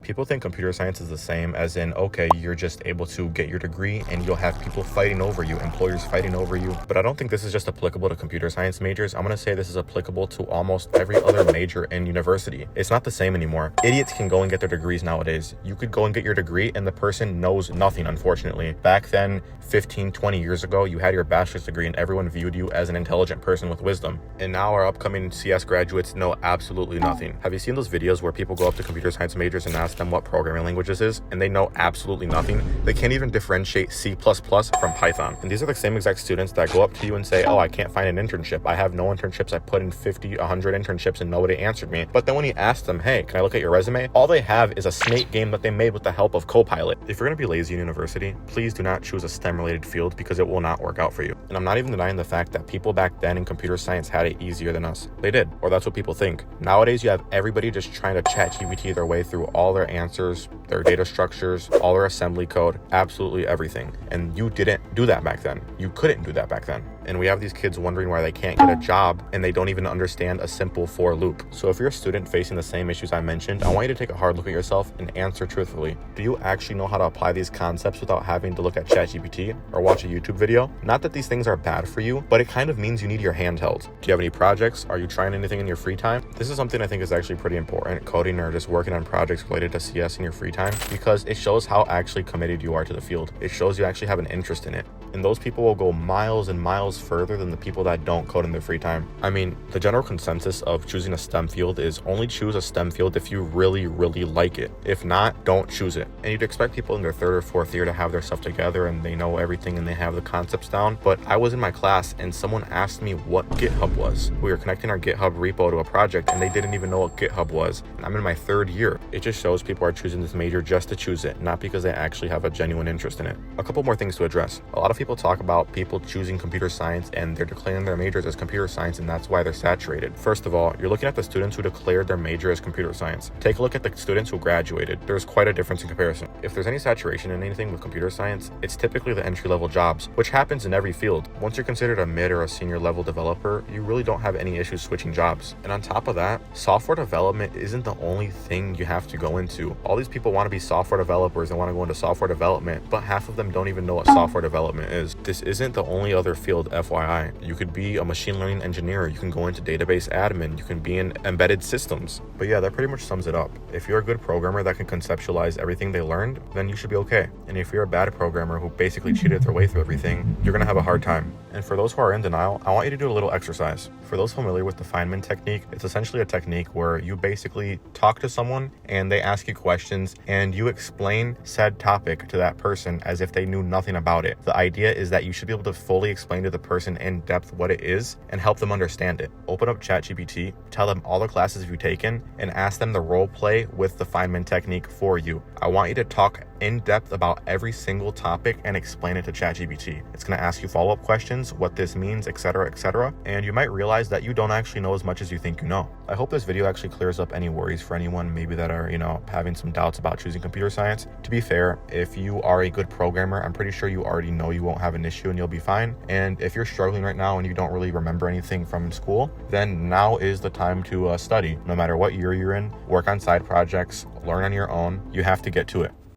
People think computer science is the same as in, okay, you're just able to get your degree and you'll have people fighting over you, employers fighting over you. But I don't think this is just applicable to computer science majors. I'm going to say this is applicable to almost every other major in university. It's not the same anymore. Idiots can go and get their degrees nowadays. You could go and get your degree and the person knows nothing, unfortunately. Back then, 15, 20 years ago, you had your bachelor's degree and everyone viewed you as an intelligent person with wisdom. And now our upcoming CS graduates know absolutely nothing. Have you seen those videos where people go up to computer science majors and ask them what programming language this is, and they know absolutely nothing? They can't even differentiate C++ from Python. And these are the same exact students that go up to you and say, oh, I can't find an internship. I have no internships. I put in 50, 100 internships and nobody answered me. But then when you ask them, hey, can I look at your resume? All they have is a Snake game that they made with the help of Copilot. If you're going to be lazy in university, please do not choose a STEM-related field because it will not work out for you. And I'm not even denying the fact that people back then in computer science had it easier than us. They did, or that's what people think. Nowadays, you have everybody just trying to ChatGPT their way through all their answers, their data structures, all their assembly code, absolutely everything. And you didn't do that back then. You couldn't do that back then. And we have these kids wondering why they can't get a job and they don't even understand a simple for loop. So if you're a student facing the same issues I mentioned, I want you to take a hard look at yourself and answer truthfully. Do you actually know how to apply these concepts without having to look at ChatGPT or watch a YouTube video? Not that these things are bad for you, but it kind of means you need your hand held. Do you have any projects? Are you trying anything in your free time? This is something I think is actually pretty important, coding or just working on projects related to CS in your free time, because it shows how actually committed you are to the field. It shows you actually have an interest in it. And those people will go miles and miles further than the people that don't code in their free time. I mean, the general consensus of choosing a STEM field is only choose a STEM field if you really, really like it. If not, don't choose it. And you'd expect people in their third or fourth year to have their stuff together and they know everything and they have the concepts down. But I was in my class and someone asked me what GitHub was. We were connecting our GitHub repo to a project and they didn't even know what GitHub was. And I'm in my third year. It just shows people are choosing this major just to choose it, not because they actually have a genuine interest in it. A couple more things to address. A lot of people talk about people choosing computer science and they're declaring their majors as computer science and that's why they're saturated. First of all, you're looking at the students who declared their major as computer science. Take a look at the students who graduated. There's quite a difference in comparison. If there's any saturation in anything with computer science, it's typically the entry-level jobs, which happens in every field. Once you're considered a mid or a senior level developer, you really don't have any issues switching jobs. And on top of that, software development isn't the only thing you have to go into. All these people want to be software developers and want to go into software development, but half of them don't even know what software development is. This isn't the only other field, FYI. You could be a machine learning engineer, you can go into database admin, you can be in embedded systems. But yeah, that pretty much sums it up. If you're a good programmer that can conceptualize everything they learned, then you should be okay. And if you're a bad programmer who basically cheated their way through everything, you're gonna have a hard time. And for those who are in denial, I want you to do a little exercise. For those familiar with the Feynman technique, it's essentially a technique where you basically talk to someone and they ask you questions and you explain said topic to that person as if they knew nothing about it. The idea is that you should be able to fully explain to the person in depth what it is and help them understand it. Open up ChatGPT, tell them all the classes you've taken, and ask them the role play with the Feynman technique for you. I want you to talk in depth about every single topic and explain it to ChatGPT. It's going to ask you follow-up questions, what this means, etc., and you might realize that you don't actually know as much as you think you know. I hope this video actually clears up any worries for anyone maybe that are, having some doubts about choosing computer science. To be fair, if you are a good programmer, I'm pretty sure you already know you won't have an issue and you'll be fine. And if you're struggling right now and you don't really remember anything from school, then now is the time to study. No matter what year you're in, work on side projects, learn on your own. You have to get to it.